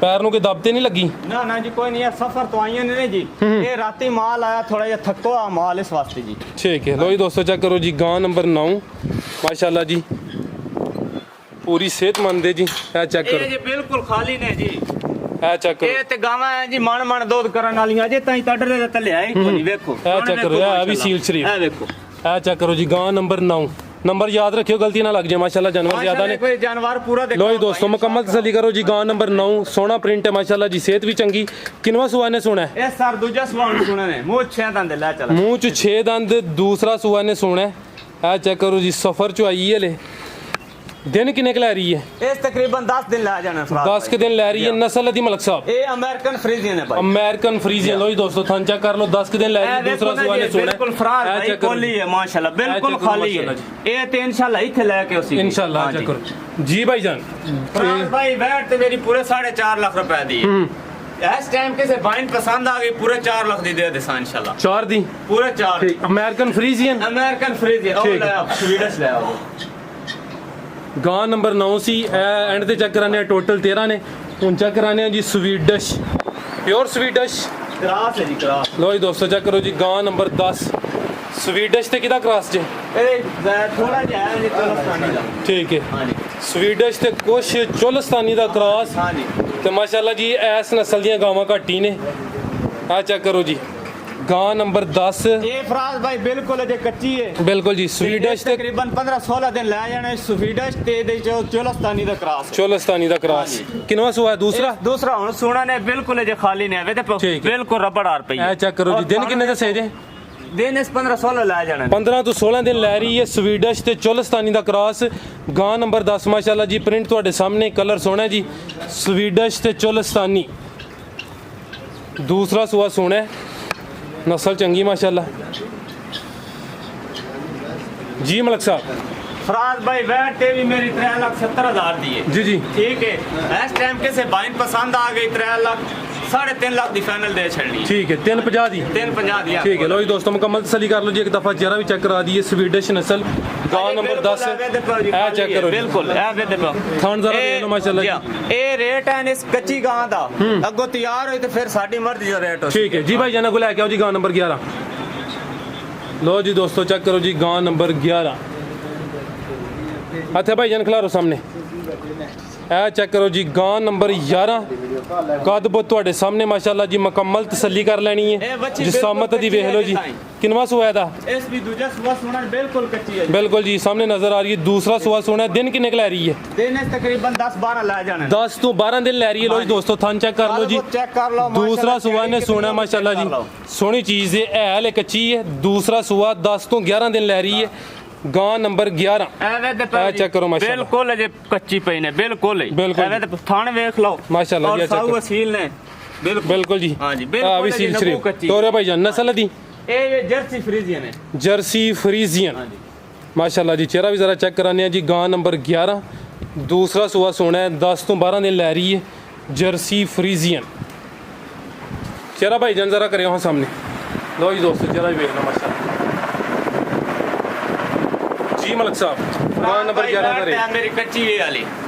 ਪੈਰ ਨੂੰ ਕੋਈ ਦਬ ਤੇ ਨਹੀਂ ਲੱਗੀ ना ना जी कोई नहीं है सफर तो आई नहीं जी ये राती माल आया थोड़ा या थको आ माल इस वास्ते जी ठीक है लो जी दोस्तों चेक करो जी गां नंबर 9 माशाल्लाह जी पूरी सेहतमंद है जी ਇਹ ਚੈੱਕ ये ਕਰੋ जी बिल्कुल खाली ने जी ਇਹ ਚੈੱਕ ਕਰੋ ਇਹ ਤੇ ਗਾਵਾਂ ਹੈ ਜੀ ਮਣ ਮਣ ਦੁੱਧ ਕਰਨ ਵਾਲੀਆਂ ਜੇ ਤਾਂ ਟੱਡਰੇ ਦੇ ਥੱਲੇ ਆਏ ਕੋਈ ਨਹੀਂ ਵੇਖੋ ਇਹ ਚੈੱਕ ਕਰੋ ਇਹ ਵੀ ਸੀਲ ਸ਼ਰੀਫ ਇਹ ਵੇਖੋ ਇਹ ਚੈੱਕ ਕਰੋ ਜੀ ਗਾਂ ਨੰਬਰ 9 ਨੰਬਰ ਯਾਦ ਰੱਖਿਓ ਗਲਤੀ ਨਾ ਲੱਗ ਜਾਏ ਮਾਸ਼ਾਅੱਲਾ ਜਾਨਵਰ ਜ਼ਿਆਦਾ ਨੇ ਕੋਈ ਜਾਨਵਰ ਪੂਰਾ ਦੇਖੋ ਲੋ ਜੀ ਦੋਸਤੋ ਮੁਕੰਮਲ ਤਸੱਲੀ ਕਰੋ ਜੀ ਗਾਂ ਨੰਬਰ 9 ਸੋਹਣਾ ਪ੍ਰਿੰਟ ਹੈ ਮਾਸ਼ਾਅੱਲਾ ਜੀ ਸਿਹਤ ਵੀ ਚੰਗੀ ਕਿੰਨਵਾ ਸੂਆ ਨੇ ਸੋਹਣਾ ਹੈ ਇਹ ਸਰ ਦੂਜਾ ਸਵਾਲ ਸੁਣੇ ਨੇ ਮੂੰਹ 6 ਦੰਦ ਲੈ ਚੱਲ ਮੂੰਹ ਚ 6 ਦੰਦ ਦੂਸਰਾ ਸੂਆ ਨੇ ਸੋਹਣਾ ਹੈ ਇਹ ਚੈੱਕ ਕਰੋ ਜੀ ਸਫਰ ਚ ਆਈ ਹੈ ਲੈ ਦਿਨ ਕਿੰਨੇ ਕੁ ਲੈ ਰਹੀ ਹੈ ਇਸ ਤਕਰੀਬਨ 10 ਦਿਨ ਲੈ ਜਾਣਾ ਫਰਾਜ਼ 10 ਕੁ ਦਿਨ ਲੈ ਰਹੀ ਹੈ ਨਸਲ ਦੀ ਮਲਕ ਸਾਹਿਬ ਇਹ ਅਮਰੀਕਨ ਫਰੀਜ਼ੀਅਨ ਹੈ ਭਾਈ ਅਮਰੀਕਨ ਫਰੀਜ਼ੀਅਨ ਲੋ ਜੀ ਦੋਸਤੋ ਥਾਂ ਚੈੱਕ ਕਰ ਲਓ 10 ਕੁ ਦਿਨ ਲੈ ਰਹੀ ਦੂਸਰਾ ਸੂਆ ਨੇ ਸੋਹਣਾ ਬਿਲਕੁਲ ਫਰਾਜ਼ ਇਹ ਭਾਈ check ਕਰੋ ਕੋਲੀ ਹੈ ਮਾਸ਼ਾਅੱਲਾ ਬਿਲकुल check ਕਰੋ ਖਾਲੀ ਹੈ ਮਾਸ਼ਾਅੱਲਾ ਇਹ ਤੇ ਇਨਸ਼ਾਅੱਲਾ ਇੱਥੇ ਲੈ ਕੇ ਉਸੇ इंशाल्लाह चेक करो जी भाईजान फराज भाई बैठ ਤੇ ਮੇਰੀ ਪੂਰੇ 4.5 ਲੱਖ ਰੁਪਏ ਦੀ ਹੈ ਇਸ ਟਾਈਮ ਕਿਸੇ ਬਾਈਨ ਪਸੰਦ ਆ ਗਈ ਪੂਰੇ 4 ਲੱਖ ਦੀ ਦੇ ਦੇਸਾਂ ਇਨਸ਼ਾਅੱਲਾ 4 दी ਪੂਰੇ 4 ठीक अमेरिकन फ्रीजियन ਅਮਰੀਕਨ ਫਰੀਜ਼ੀਅਨ ਉਹ ਠੀਕ ਲੈ ਆ ਸਵੀਡਿਸ਼ ਲੈ ਆਓ ਗਾਂ ਨੰਬਰ 9 ਸੀ ਐਂਡ ਤੇ ਚੈੱਕ ਕਰਾਣੇ ਆ ਟੋਟਲ 13 ਨੇ ਹੁਣ ਚੈੱਕ ਕਰਾਣੇ ਆ ਜੀ ਸਵੀਡਿਸ਼ ਪਿਓਰ ਸਵੀਡਿਸ਼ ਕਰਾਸ ਹੈ ਜੀ ਕਰਾਸ ਲੋ ਜੀ ਦੋਸਤੋ ਚੈੱਕ ਕਰੋ ਜੀ ਗਾਂ ਨੰਬਰ 10 ਸਵੀਡਿਸ਼ ਤੇ ਕਿਹਦਾ ਕ੍ਰਾਸ ਜੇ ਇਹ ਥੋੜਾ ਜਿਹਾ ਹੈ ਜੀ ਚੋਲਸਤਾਨੀ ਦਾ ਠੀਕ ਹੈ ਹਾਂਜੀ ਸਵੀਡਿਸ਼ ਤੇ ਕੁਛ ਚੋਲਸਤਾਨੀ ਦਾ ਕ੍ਰਾਸ ਹਾਂਜੀ ਤੇ ਮਾਸ਼ਾਅੱਲਾ ਜੀ ਐਸ ਨਸਲ ਦੀਆਂ ਗਾਵਾਂ ਘੱਟੀ ਨੇ ਆ ਚੈੱਕ ਕਰੋ ਜੀ ਗਾਂ ਨੰਬਰ 10 ਇਹ ਫਰਾਜ਼ ਭਾਈ ਬਿਲਕੁਲ ਅਜੇ ਕੱਚੀ ਹੈ ਬਿਲਕੁਲ ਜੀ ਸਵੀਡਿਸ਼ ਤੇ ਤਕਰੀਬਨ 15-16 ਦਿਨ ਲੈ ਜਾਣੇ ਸਵੀਡਿਸ਼ ਤੇ ਦੇ ਚੋਲਸਤਾਨੀ ਦਾ ਕ੍ਰਾਸ ਚੋਲਸਤਾਨੀ ਦਾ ਕ੍ਰਾਸ ਕਿੰਨਵਾ ਸੂਆ ਦੂਸਰਾ ਦੂਸਰਾ ਹੁਣ ਸੋਨਾ ਨੇ ਬਿਲਕੁਲ ਅਜੇ ਖਾਲੀ ਨਹੀਂ ਆਵੇ ਤੇ ਠੀਕ ਹੈ। ਬਿਲਕੁਲ ਰਬੜ ਆ ਪਈ ਇਹ ਚੈੱਕ ਕਰੋ ਜੀ ਦਿਨ ਕਿੰਨੇ ਦੱਸੇ ਜੇ ਦਿਨ ਇਸ 15-16 ਲੈ ਜਾਣੇ 15 ਤੋਂ 16 ਦਿਨ ਲੈ ਰਹੀ ਹੈ ਸਵੀਡਿਸ਼ ਤੇ ਚੋਲਸਤਾਨੀ ਦਾ ਕ੍ਰਾਸ ਗਾਂ ਨੰਬਰ 10 ਮਾਸ਼ਾਅੱਲਾ ਜੀ ਪ੍ਰਿੰਟ ਤੁਹਾਡੇ ਸਾਹਮਣੇ ਕਲਰ ਸੋਹਣਾ ਜੀ ਸਵੀਡਿਸ਼ ਤੇ ਚੋਲਸਤਾਨੀ ਦੂਸਰਾ ਸੂਆ ਸੋਹਣਾ ਨਸਲ ਚੰਗੀ ਮਾਸ਼ਾਅੱਲਾ ਜੀ ਮਲਕ ਸਾਹਿਬ फराज भाई बैठ ते भी मेरी 3,70,000 दी है जी जी ठीक है इस टाइम किसे बाइन पसंद आ गई 3 लाख 3.5 लाख दी फाइनल दे छड़नी ठीक है 350 दी 350 दिया ठीक है लो जी दोस्तों मुकम्मल तसल्ली कर लो जी एक दफ़ा चेहरा भी चेक करा दिए स्वीडिश नस्ल गांव नंबर 10 चेक करो बिल्कुल थान जरा देख लो माशाल्लाह जी ਇਹ ਰੇਟ ਹੈ ਇਸ ਕੱਚੀ ਗਾਂ ਦਾ ਅੱਗੋਂ ਤਿਆਰ ਹੋਈ ਤੇ ਫਿਰ ਸਾਡੀ ਮਰਜ਼ੀ ਦਾ ਰੇਟ ਹੋ ठीक है जी भाई जाना को लेके आओ जी गांव नंबर 11 लो जी दोस्तों चेक करो जी गांव नंबर 11 अच्छा भाई जान खिलारो सामने ਇਹ ਚੈੱਕ ਕਰੋ ਜੀ ਗਾਂ ਨੰਬਰ 11 ਕੱਦ ਬੁੱਤ ਤੁਹਾਡੇ ਸਾਹਮਣੇ ਮਾਸ਼ਾਅੱਲਾ ਜੀ ਮੁਕੰਮਲ ਤਸੱਲੀ ਕਰ ਲੈਣੀ ਹੈ ਜਿਸਾਮਤ ਦੀ ਵੇਖ ਲਓ ਜੀ ਕਿੰਨਵਾ ਸੂਆ ਇਹਦਾ ਇਸ ਵੀ ਦੂਜਾ ਸੁਆ ਸੁਣਾ ਬਿਲਕੁਲ ਕੱਚੀ ਹੈ ਬਿਲਕੁਲ ਜੀ ਸਾਹਮਣੇ ਨਜ਼ਰ ਆ ਰਹੀ ਹੈ ਦੂਸਰਾ ਸੂਆ ਸੋਹਣਾ ਦਿਨ ਕਿੰਨੇ ਕੁ ਲੈ ਰਹੀ ਹੈ ਦਿਨ ਇਸ ਤਕਰੀਬਨ 10-12 ਲੈ ਜਾਣਾ 10 ਤੋਂ 12 ਦਿਨ ਲੈ ਰਹੀ ਹੈ ਲੋ ਜੀ ਦੋਸਤੋ ਥਣ ਚੈੱਕ ਕਰ ਲਓ ਜੀ ਚੈੱਕ ਕਰ ਲਓ ਦੂਸਰਾ ਸੂਆ ਨੇ ਸੋਹਣਾ ਮਾਸ਼ਾਅੱਲਾ ਜੀ ਸੋਹਣੀ ਚੀਜ਼ ਹੈ ਇਹ ਹਲੇ ਕੱਚੀ ਹੈ ਦੂਸਰਾ ਸੂਆ 10 ਤੋਂ 11 ਦਿਨ ਲੈ ਰਹੀ ਹੈ ਗਾਂ ਨੰਬਰ 11 ਐਵੇਂ ਤੇ ਇਹ ਚੈੱਕ ਕਰੋ ਮਾਸ਼ਾਅੱਲਾ ਬਿਲਕੁਲ ਅਜੇ ਕੱਚੀ ਪਈ ਨੇ ਬਿਲਕੁਲ ਹੀ ਬਿਲਕੁਲ ਐਵੇਂ ਤੇ ਥਣ ਵੇਖ ਲਓ ਮਾਸ਼ਾਅੱਲਾ ਜੀ ਔਰ ਸਾਊ ਅਸੀਲ ਨੇ ਬਿਲਕੁਲ ਜੀ ਹਾਂਜੀ ਆ ਵੀ ਸੀਲ ਸ਼ਰੀਫ ਤੋਰੇ ਭਾਈ ਜਾਨ ਨਸਲ ਦੀ ਇਹ ਜਰਸੀ ਫਰੀਜ਼ੀਅਨ ਹੈ ਜਰਸੀ ਫਰੀਜ਼ੀਅਨ ਹਾਂਜੀ ਮਾਸ਼ਾਅੱਲਾ ਜੀ ਚਿਹਰਾ ਵੀ ਜ਼ਰਾ ਚੈੱਕ ਕਰਾਨੇ ਆ ਜੀ ਗਾਂ ਨੰਬਰ 11 ਦੂਸਰਾ ਸੂਆ ਸੋਹਣਾ ਹੈ 10 ਤੋਂ 12 ਦਿਨ ਲੈ ਰਹੀ ਹੈ ਜਰਸੀ ਫਰੀਜ਼ੀਅਨ ਚਿਹਰਾ ਭਾਈ ਜਾਨ ਜ਼ਰਾ ਕਰਿਓ ਹਾਂ ਸਾਹਮਣੇ ਲੋ ਜੀ ਦੋਸਤੋ ਚਿਹਰਾ ਵੀ ਵੇਖ ਲਓ ਮਾਸ਼ਾਅੱਲਾ जी मलिक साहब गां नंबर 11 का रेट मेरी कच्ची है वाली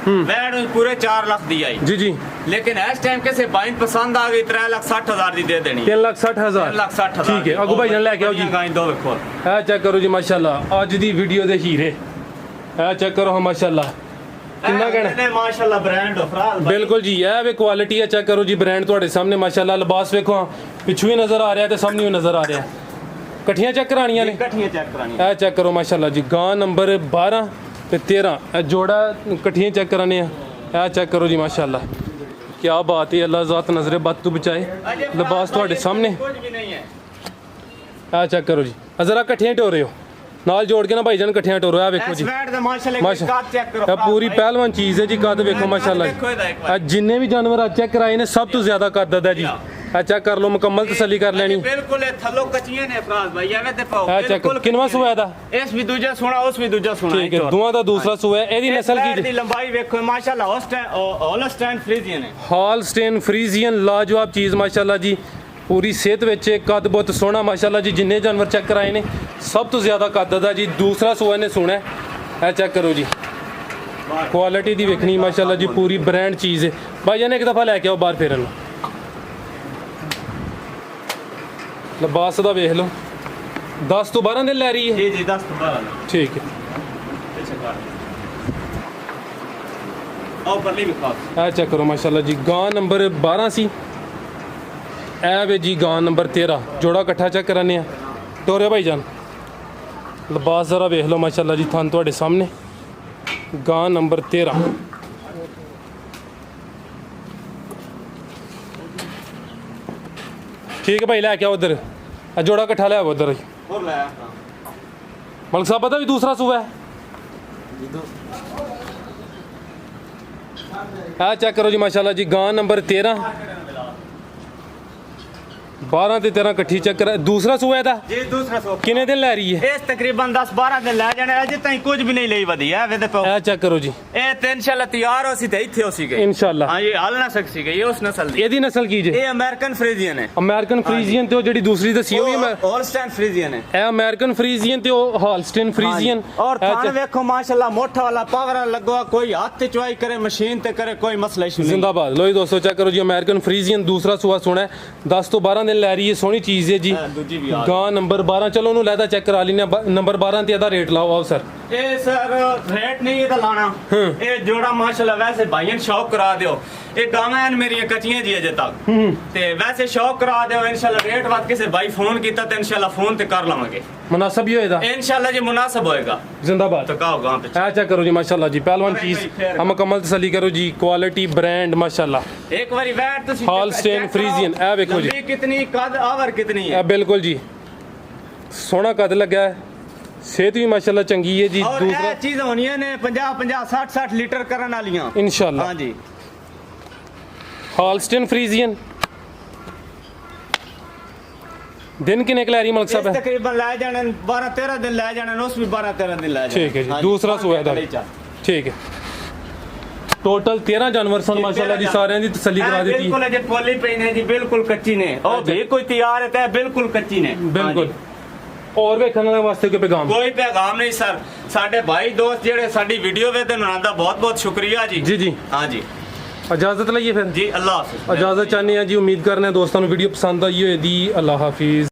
बैठ पूरे 4 लाख दी आई जी जी लेकिन इस टाइम कैसे बाइन पसंद आ गई 3,60,000 दी दे देनी 3,60,000 3,60,000 ठीक है अगू भाई जान लेके आओ जी गाय दो देखो ਇਹ ਚੈੱਕ ਕਰੋ ਜੀ ਮਾਸ਼ਾਅੱਲਾ ਅੱਜ ਦੀ ਵੀਡੀਓ ਦੇ ਹੀਰੇ ਇਹ ਚੈੱਕ ਕਰੋ ਹਾਂ ਮਾਸ਼ਾਅੱਲਾ ਕਿੰਨਾ ਕਹਿਣਾ ਨੇ ਮਾਸ਼ਾਅੱਲਾ ਬ੍ਰਾਂਡ ਫਰਾਜ਼ ਬਿਲਕੁਲ ਜੀ ਇਹ ਵੇ ਕੁਆਲਿਟੀ ਹੈ ਚੈੱਕ ਕਰੋ ਜੀ ਬ੍ਰਾਂਡ ਤੁਹਾਡੇ ਸਾਹਮਣੇ ਮਾਸ਼ਾਅੱਲਾ ਲਿਬਾਸ ਵੇਖੋ ਹਾਂ ਪਿੱਛੋਂ ਵੀ ਨਜ਼ਰ ਆ ਰਿਹਾ ਤੇ ਸਾਹਮਣੇ ਵੀ ਨਜ਼ਰ ਆ ਰਿਹਾ ਇਕੱਠੀਆਂ ਚੈੱਕ ਕਰਾਣੀਆਂ ਨੇ ਇਕੱਠੀਆਂ ਚੈੱਕ ਕਰਾਣੀ ਇਹ ਚੈੱਕ ਕਰੋ ਮਾਸ਼ਾਅੱਲਾ ਜੀ ਗਾਂ ਨੰਬਰ 12 ਤੇ 13 ਇਹ ਜੋੜਾ ਇਕੱਠੀਆਂ ਚੈੱਕ ਕਰਾਣੇ ਆ ਇਹ ਚੈੱਕ ਕਰੋ ਜੀ ਮਾਸ਼ਾਅੱਲਾ ਕੀ ਬਾਤ ਹੈ ਅੱਲਾਹ ਜ਼ਾਤ ਨਜ਼ਰੇ ਬਦ ਤੋਂ ਬਚਾਏ ਲਿਬਾਸ ਤੁਹਾਡੇ ਸਾਹਮਣੇ ਕੁਝ ਵੀ ਨਹੀਂ ਹੈ ਇਹ ਚੈੱਕ ਕਰੋ ਜੀ ਜ਼ਰਾ ਇਕੱਠੀਆਂ ਢੋ ਰਹੇ ਹੋ ਨਾਲ ਜੋੜ ਕੇ ਨਾ ਭਾਈਜਾਨ ਇਕੱਠਿਆਂ ਟੋਰੋ ਆ ਵੇਖੋ ਇਸ ਜੀ ਵੈਟ ਦਾ ਮਾਸ਼ਾਅੱਲਾ ਮਾਸ਼ਾ ਕੱਦ ਚੈੱਕ ਕਰੋ ਇਹ ਪੂਰੀ ਪਹਿਲਵਾਨ ਚੀਜ਼ ਹੈ ਜੀ ਕੱਦ ਵੇਖੋ ਮਾਸ਼ਾਅੱਲਾ ਦੇਖੋ ਇਹਦਾ ਇੱਕ ਵਾਰ ਆ ਜਿੰਨੇ ਵੀ ਜਾਨਵਰ ਅੱਜ ਚੈੱਕ ਕਰਾਏ ਨੇ ਸਭ ਤੋਂ ਜ਼ਿਆਦਾ ਕੱਦ ਦਾ ਜੀ ਆ ਚੈੱਕ ਕਰ ਲਓ ਮੁਕੰਮਲ ਤਸੱਲੀ ਕਰ ਲੈਣੀ ਬਿਲਕੁਲ ਇਹ ਥੱਲੋਂ ਕੱਚੀਆਂ ਨੇ ਅਫਰਾਜ਼ ਭਾਈ ਐਵੇਂ ਤੇ ਪਾਓ ਆ ਚੈੱਕ ਕਿੰਨਵਾ ਸੂਆ ਇਹਦਾ ਇਸ ਵੀ ਦੂਜਾ ਸੋਣਾ ਉਸ ਵੀ ਦੂਜਾ ਸੋਣਾ ਠੀਕ ਹੈ ਦੋਵਾਂ ਦਾ ਦੂਸਰਾ ਸੂਆ ਹੈ ਇਹਦੀ ਨਸਲ ਕੀ ਦੀ ਜੀ ਲੰਬਾਈ ਵੇਖੋ ਮਾਸ਼ਾਅੱਲਾ ਹੋਲਸਟਾਈਨ ਫਰੀਜ਼ੀਅਨ ਹੈ ਹਾਲਸਟੇਨ ਫਰੀਜ਼ੀਅਨ ਲਾਜਵਾਬ ਚੀਜ਼ ਮਾਸ਼ਾਅੱਲਾ ਜੀ ਪੂਰੀ ਸਿਹਤ ਵਿੱਚ ਕੱਦ ਬਹੁਤ ਸੋਹਣਾ ਮਾਸ਼ਾਅੱਲਾ ਜੀ ਜਿੰਨੇ ਜਾਨਵਰ ਚੈੱਕ ਕਰਾਏ ਨੇ ਸਭ ਤੋਂ ਜ਼ਿਆਦਾ ਕੱਦ ਦਾ ਜੀ ਦੂਸਰਾ ਸੂਆ ਨੇ ਸੋਹਣਾ ਹੈ ਇਹ ਚੈੱਕ ਕਰੋ ਜੀ ਕੁਆਲਿਟੀ ਦੀ ਵੇਖਣੀ ਮਾਸ਼ਾਅੱਲਾ ਜੀ ਪੂਰੀ ਬ੍ਰਾਂਡ ਚੀਜ਼ ਹੈ ਭਾਈ ਜਾਨ ਇੱਕ ਦਫਾ ਲੈ ਕੇ ਆਓ ਬਾਹਰ ਫੇਰਨ ਨੂੰ ਲਿਬਾਸ ਦਾ ਵੇਖ ਲਓ 10 ਤੋਂ 12 ਦਿਨ ਲੈ ਰਹੀ ਹੈ ਜੀ 10 ਤੋਂ 12 ਠੀਕ ਹੈ ਪਿੱਛੇ ਕਰ ਆਓ ਪਰਲੀ ਵੀ ਖਾਸ ਇਹ ਚੈੱਕ ਕਰੋ ਮਾਸ਼ਾਅੱਲਾ ਜੀ ਗਾਂ ਨੰਬਰ 12 ਸੀ ਇਹ ਵੇ ਜੀ ਗਾਂ ਨੰਬਰ 13 ਜੋੜਾ ਇਕੱਠਾ ਚੈੱਕ ਕਰਾਨੇ ਆ ਟੋਰੇ ਭਾਈ ਜਾਨ ਲਿਬਾਸ ਜ਼ਰਾ ਵੇਖ ਲਓ ਮਾਸ਼ਾਅੱਲਾ ਜੀ ਥਾਨ ਤੁਹਾਡੇ ਸਾਹਮਣੇ ਗਾਂ ਨੰਬਰ 13 ਠੀਕ ਹੈ ਭਾਈ ਲੈ ਕੇ ਆਓ ਉਧਰ ਆ ਜੋੜਾ ਇਕੱਠਾ ਲੈ ਆਓ ਉਧਰ ਹੋਰ ਲੈ ਮਲਕ ਸਾਹਿਬ ਪਤਾ ਵੀ ਦੂਸਰਾ ਸੂਆ ਹੈ ਆ ਚੈੱਕ ਕਰੋ ਜੀ ਮਾਸ਼ਾਅੱਲਾ ਜੀ ਗਾਂ ਨੰਬਰ 13 12 ਤੇ 13 ਇਕੱਠੀ ਚੈੱਕ ਕਰ ਦੂਸਰਾ ਸੂਆ ਇਹਦਾ ਜੀ ਦੂਸਰਾ ਸੋ ਕਿੰਨੇ ਦਿਨ ਲੈ ਰਹੀ ਹੈ ਇਸ ਤਕਰੀਬਨ 10 12 ਦਿਨ ਲੈ ਜਾਣੇ ਅਜੇ ਤਾਈਂ ਕੁਝ ਵੀ ਨਹੀਂ ਲਈ ਵਧੀਆ ਵੇ ਤੇ ਪਾਓ ਇਹ ਚੈੱਕ ਕਰੋ ਜੀ ਇਹ ਤੇ ਇਨਸ਼ਾਅੱਲਾ ਤਿਆਰ ਹੋ ਸੀ ਤੇ ਇੱਥੇ ਹੋ ਸੀ ਗਈ ਇਨਸ਼ਾਅੱਲਾ ਹਾਂ ਇਹ ਹਾਲ ਨਾ ਸਕਸੀ ਗਈ ਇਹ ਉਸ ਨਸਲ ਦੀ ਇਹਦੀ ਨਸਲ ਕੀ ਜੇ ਇਹ ਅਮਰੀਕਨ ਫਰੀਜ਼ੀਅਨ ਹੈ ਅਮਰੀਕਨ ਫਰੀਜ਼ੀਅਨ ਤੇ ਉਹ ਜਿਹੜੀ ਦੂਸਰੀ ਦੱਸੀ ਉਹ ਵੀ ਹੋਲਸਟਾਈਨ ਫਰੀਜ਼ੀਅਨ ਹੈ ਇਹ ਅਮਰੀਕਨ ਫਰੀਜ਼ੀਅਨ ਤੇ ਉਹ ਹਾਲਸਟਨ ਫਰੀਜ਼ੀਅਨ और थान देखो माशाल्लाह मोटा वाला पावर लगवा कोई हाथ ते चुवाई करे मशीन ते करे कोई मसला इशू नहीं जिंदाबाद लो जी दोस्तों चेक करो जी अमेरिकन फ्रीजियन दूसरा सुहा सोना है 10 तो 12 दिन लै रही है सोहनी चीज है जी दूजी भी आ गां नंबर 12 चलो ਉਹਨੂੰ ਲੈਦਾ ਚੈੱਕ ਕਰਾ ਲੈਨੇ ਨੰਬਰ 12 ਤੇ ਇਹਦਾ ਰੇਟ ਲਾਓ ਆਓ ਸਰ ਇਹ ਸਰ ਰੇਟ ਨਹੀਂ ਇਹਦਾ ਲਾਣਾ ਇਹ ਜੋੜਾ ਮਾਸ਼ਾਅੱਲਾ ਵੈਸੇ ਭਾਈਆਂ ਸ਼ੌਕ ਕਰਾ ਦਿਓ ਇਹ ਗਾਵਾਂ ਮੇਰੀਆਂ ਕੱਚੀਆਂ ਜੀ ਅਜੇ ਤੱਕ ਤੇ ਵੈਸੇ ਸ਼ੌਕ ਕਰਾ ਦਿਓ ਇਨਸ਼ਾਅੱਲਾ ਰੇਟ ਬਾਤ ਕਿਸੇ ਭਾਈ ਫੋਨ ਕੀਤਾ ਤੇ ਇਨਸ਼ਾਅੱਲਾ ਫੋਨ ਤੇ ਕਰ ਲਵਾਂਗੇ मुनासिब ही होएगा इनशाला जी मुनासिब होएगा जिंदाबाद तो कहो गांव पे है चेक करो जी माशाल्लाह जी पहलवान चीज हम मुकम्मल तसल्ली करो जी क्वालिटी ब्रांड माशाल्लाह एक बारी वैट तो हॉलस्टेन फ्रीजियन ए देखो जी कितनी कद आवर कितनी है बिल्कुल जी सोना कद लगा है सेहत भी माशाल्लाह चंगी है जी और ये चीज होनी ने 50 50 60 60 लीटर करन वालियां इंशाल्लाह हां जी हॉलस्टेन फ्रीजियन दिन किने रही मलक साहब तकरीबन ले जाने 12 13 दिन ले जाने उस भी 12 13 दिन ले जाने ठीक है जी दूसरा सुआ ठीक है टोटल 13 जानवर सन माशाल्लाह जी सारे दी तसल्ली करा दी बिल्कुल जे पोली पे ने जी बिल्कुल कच्ची ने ओ भी कोई तैयार है बिल्कुल कच्ची ने बिल्कुल और वेखण वास्ते कोई पैगाम कोई पैगाम नहीं सर साडे भाई दोस्त जेड़े साडी वीडियो वेखदे उन्हां दा बहुत शुक्रिया जी जी जी हां जी इजाजत लईए फिर जी अल्लाह हाफिज इजाजत चाहने हैं जी उम्मीद करने हैं दोस्तों वीडियो पसंद आई होएगी अल्लाह हाफिज।